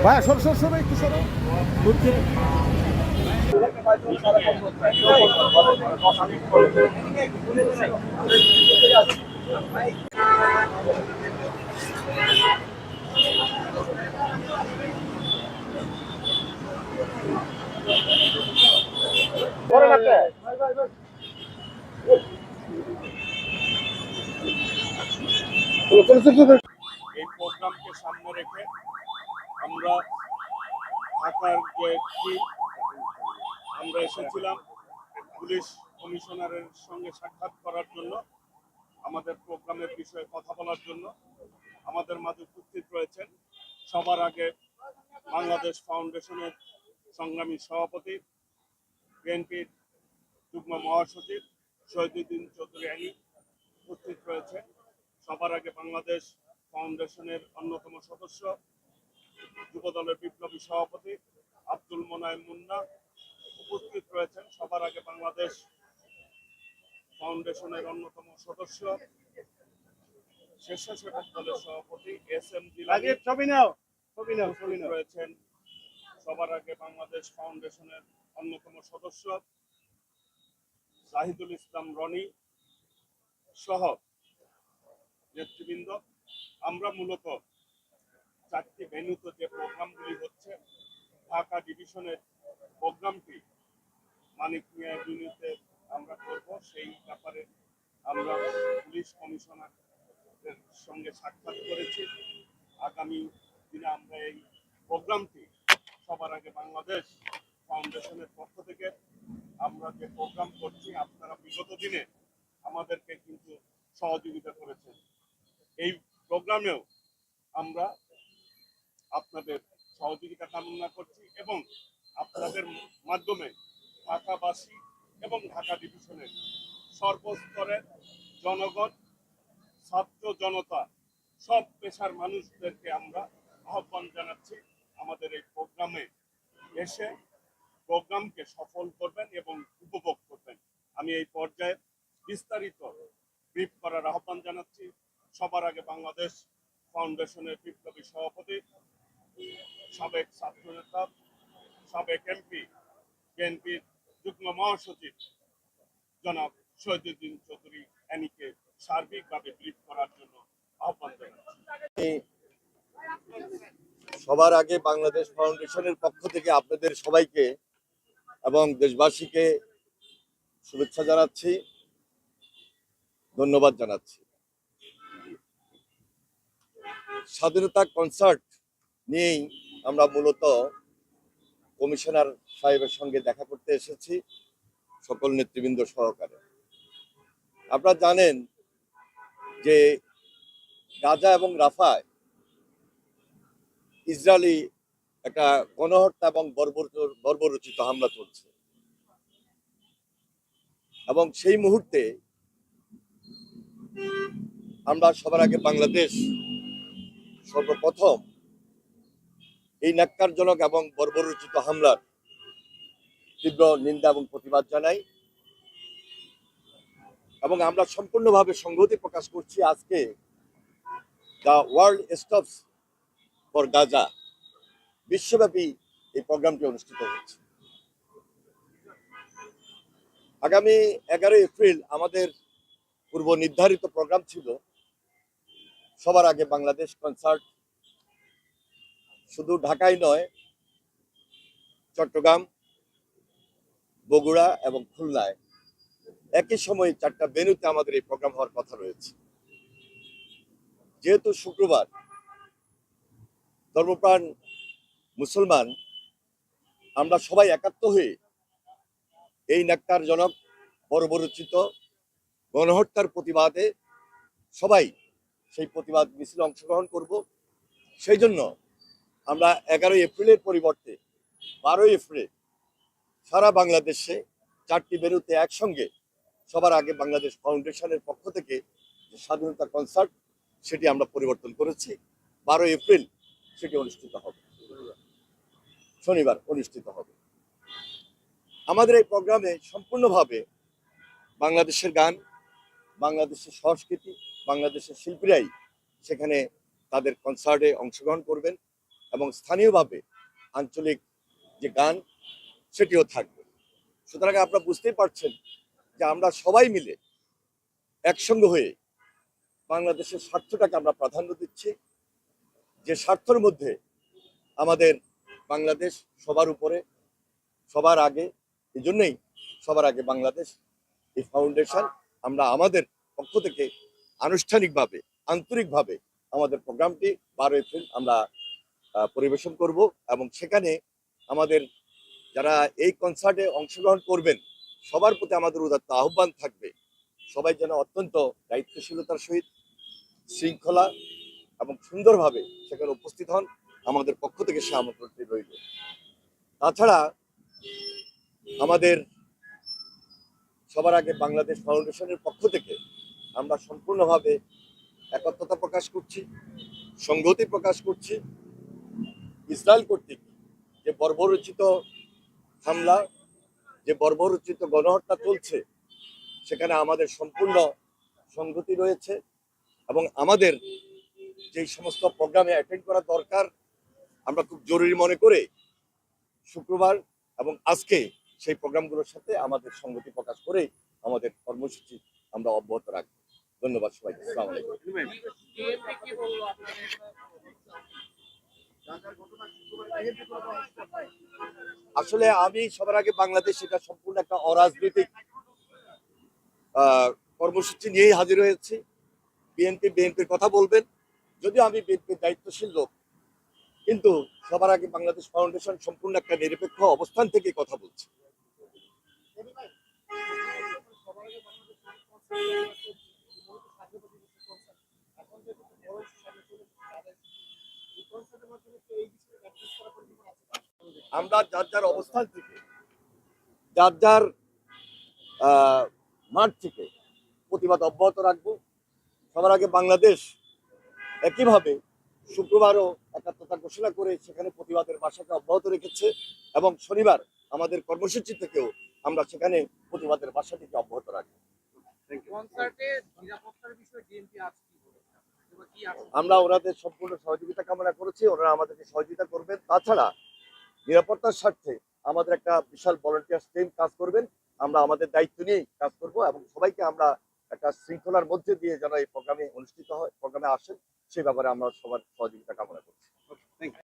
ভাই সর সর সর একটু সরো বুঝছি এই প্রোগ্রামকে সামনে রেখে আমরা ঢাকার যে আমরা এসেছিলাম পুলিশ কমিশনারের সঙ্গে সাক্ষাৎ করার জন্য, আমাদের প্রোগ্রামের বিষয়ে কথা বলার জন্য। আমাদের মাঝে উপস্থিত রয়েছেন সবার আগে বাংলাদেশ ফাউন্ডেশনের সংগ্রামী সভাপতি, বিএনপির যুগ্ম মহাসচিব শহীদুদ্দিন চৌধুরী আলী উপস্থিত রয়েছেন। সবার আগে বাংলাদেশ ফাউন্ডেশনের অন্যতম সদস্য, যুবদলের বিপ্লবী সভাপতি আব্দুল মোনায়েম মুন্না উপস্থিত রয়েছেন। সবার আগে বাংলাদেশ ফাউন্ডেশনের অন্যতম সদস্য, স্বেচ্ছাসেবক দলের সভাপতি এস.এম. জিলানী রয়েছেন। সবার আগে বাংলাদেশ ফাউন্ডেশনের অন্যতম সদস্য জাহিদুল ইসলাম রনি সহ নেতৃবৃন্দ। আমরা মূলত চারটি ভেন্যুতে যে প্রোগ্রামগুলি হচ্ছে, ঢাকা ডিভিশনের প্রোগ্রামটি মানিক মিয়া ইউনিটে আমরা করব, সেই ব্যাপারে আমরা পুলিশ কমিশনারের সঙ্গে সাক্ষাৎ করেছি। আগামী দিনে আমরা এই প্রোগ্রামটি সবার আগে বাংলাদেশ ফাউন্ডেশনের পক্ষ থেকে আমরা যে প্রোগ্রাম করছি, আপনারা বিগত দিনে আমাদেরকে কিন্তু সহযোগিতা করেছেন। এই প্রোগ্রামেও আমরা আপনাদের সহযোগিতা কামনা করছি এবং আপনাদের মাধ্যমে ঢাকাবাসী এবং ঢাকা ডিভিশনের সর্বস্তরের জনগণ, ছাত্র জনতা, সব পেশার মানুষদেরকে আমরা আহ্বান জানাচ্ছি আমাদের এই প্রোগ্রামে এসে প্রোগ্রামকে সফল করবেন এবং উপভোগ করবেন। আমি এই পর্যায়ে বিস্তারিত ব্রিফ করার আহ্বান জানাচ্ছি সবার আগে বাংলাদেশ ফাউন্ডেশনের বিপ্লবী সভাপতি, সাবেক ছাত্রনেতা, সাবেক এমপি, বিএনপির যুগ্ম মহাসচিব জনাব শহীদুদ্দিন চৌধুরী অ্যানিকে সার্বিকভাবে ব্রিফ করার জন্য আহ্বান জানাচ্ছি। সবার আগে বাংলাদেশ ফাউন্ডেশনের পক্ষ থেকে আপনাদের সবাইকে এবং দেশবাসীকে শুভেচ্ছা জানাচ্ছি, ধন্যবাদ জানাচ্ছি। স্বাধীনতা কনসার্ট নিয়েই আমরা মূলত কমিশনার সাহেবের সঙ্গে দেখা করতে এসেছি, সকল নেতৃবৃন্দ সহকারে। আপনারা জানেন যে গাজা এবং রাফায় ইসরায়েলি একটা গণহত্যা এবং বর্বরচিত হামলা চলছে, এবং সেই মুহূর্তে আমরা সবার আগে বাংলাদেশ সর্বপ্রথম এই ন্যাক্কারজনক এবং বর্বরচিত হামলার তীব্র নিন্দা এবং প্রতিবাদ জানাই, এবং আমরা সম্পূর্ণভাবে সংহতি প্রকাশ করছি। আজকে the world stops for Gaza বিশ্বব্যাপী এই প্রোগ্রামটি অনুষ্ঠিত হচ্ছে। আগামী 11 এপ্রিল আমাদের পূর্ব নির্ধারিত প্রোগ্রাম ছিল সবার আগে বাংলাদেশ কনসার্ট। শুধু ঢাকায় নয়, চট্টগ্রাম, বগুড়া এবং খুলনায় একই সময়ে 4টা ভেন্যুতে আমাদের এই প্রোগ্রাম হওয়ার কথা রয়েছে। যেহেতু শুক্রবার, ধর্মপ্রাণ মুসলমান আমরা সবাই একাত্ম হয়ে এই ন্যাক্কারজনক বর্বরচিত গণহত্যার প্রতিবাদে সবাই সেই প্রতিবাদ মিছিলে অংশগ্রহণ করব। সেই জন্য আমরা 11 এপ্রিলের পরিবর্তে 12 এপ্রিল সারা বাংলাদেশে 4টি ভেন্যুতে একসঙ্গে সবার আগে বাংলাদেশ ফাউন্ডেশনের পক্ষ থেকে যে স্বাধীনতা কনসার্ট, সেটি আমরা পরিবর্তন করেছি। 12 এপ্রিল সেটি অনুষ্ঠিত হবে, শনিবার অনুষ্ঠিত হবে। আমাদের এই প্রোগ্রামে সম্পূর্ণভাবে বাংলাদেশের গান, বাংলাদেশের সংস্কৃতি, বাংলাদেশের শিল্পীরাই সেখানে তাদের কনসার্টে অংশগ্রহণ করবেন। এবং স্থানীয়ভাবে আঞ্চলিক যে গান সেটিও থাকবে। সুতরাং আপনারা বুঝতেই পারছেন যে আমরা সবাই মিলে একসঙ্গে হয়ে বাংলাদেশের স্বার্থটাকে আমরা প্রাধান্য দিচ্ছি, যে স্বার্থের মধ্যে আমাদের বাংলাদেশ সবার উপরে, সবার আগে। এই জন্যই সবার আগে বাংলাদেশ এই ফাউন্ডেশন আমরা আমাদের পক্ষ থেকে আনুষ্ঠানিকভাবে আন্তরিকভাবে আমাদের প্রোগ্রামটি 12 এপ্রিল আমরা পরিবেশন করব এবং সেখানে আমাদের যারা এই কনসার্টে অংশগ্রহণ করবেন সবার প্রতি আমাদের উদাত্ত আহ্বান থাকবে, সবাই যেন অত্যন্ত দায়িত্বশীলতার সহিত শৃঙ্খলা এবং সুন্দরভাবে সেখানে উপস্থিত হন। আমাদের পক্ষ থেকে সে আমন্ত্রণটি রইল। তাছাড়া আমাদের সবার আগে বাংলাদেশ ফাউন্ডেশনের পক্ষ থেকে আমরা সম্পূর্ণভাবে একত্রতা প্রকাশ করছি, সংহতি প্রকাশ করছি। ইসরায়েল কর্তৃক যে বর্বরোচিত হামলা, যে বর্বরোচিত গণহত্যা চলছে, সেখানে আমাদের সম্পূর্ণ সংহতি রয়েছে এবং আমাদের যে সমস্ত প্রোগ্রামে অ্যাটেন্ড করা দরকার আমরা খুব জরুরি মনে করে শুক্রবার এবং আজকে সেই প্রোগ্রামগুলোর সাথে আমাদের সংগতি প্রকাশ করে আমাদের কর্মসূচি আমরা অব্যাহত রাখবো। ধন্যবাদ সবাইকে। আসসালামু আলাইকুম। আসলে আমি সবার আগে বাংলাদেশ এটা সম্পূর্ণ একটা অরাজনৈতিক কর্মসূচি নিয়েই হাজির হয়েছি। বিএনপির কথা বলবেন, যদিও আমি বিএনপির দায়িত্বশীল লোক, কিন্তু সবার আগে বাংলাদেশ ফাউন্ডেশন সম্পূর্ণ একটা নিরপেক্ষ অবস্থান থেকে কথা বলছে। আমরা যার যার অবস্থান থেকে, যার যার মাঠ থেকে প্রতিবাদ অব্যাহত রাখবো। সবার আগে বাংলাদেশ একইভাবে শুক্রবারও একাত্মতা ঘোষণা করে সেখানে প্রতিবাদের ভাষাকে অব্যাহত রেখেছে এবং শনিবার আমাদের কর্মসূচি থেকেও আমরা সেখানে প্রতিবাদের ভাষাটিকে অব্যাহত রাখবো। আমরা ওনাদের সম্পূর্ণ সহযোগিতা কামনা করেছি, ওনারা আমাদেরকে সহযোগিতা করবেন। তাছাড়া নিরাপত্তার স্বার্থে আমাদের একটা বিশাল ভলান্টিয়ার টিম কাজ করবেন। আমরা আমাদের দায়িত্ব নিয়েই কাজ করব এবং সবাইকে আমরা একটা শৃঙ্খলার মধ্যে দিয়ে যেন এই প্রোগ্রামে অনুষ্ঠিত হয়, প্রোগ্রামে আসেন, সেই ব্যাপারে আমরা সবার সহযোগিতা কামনা করছি।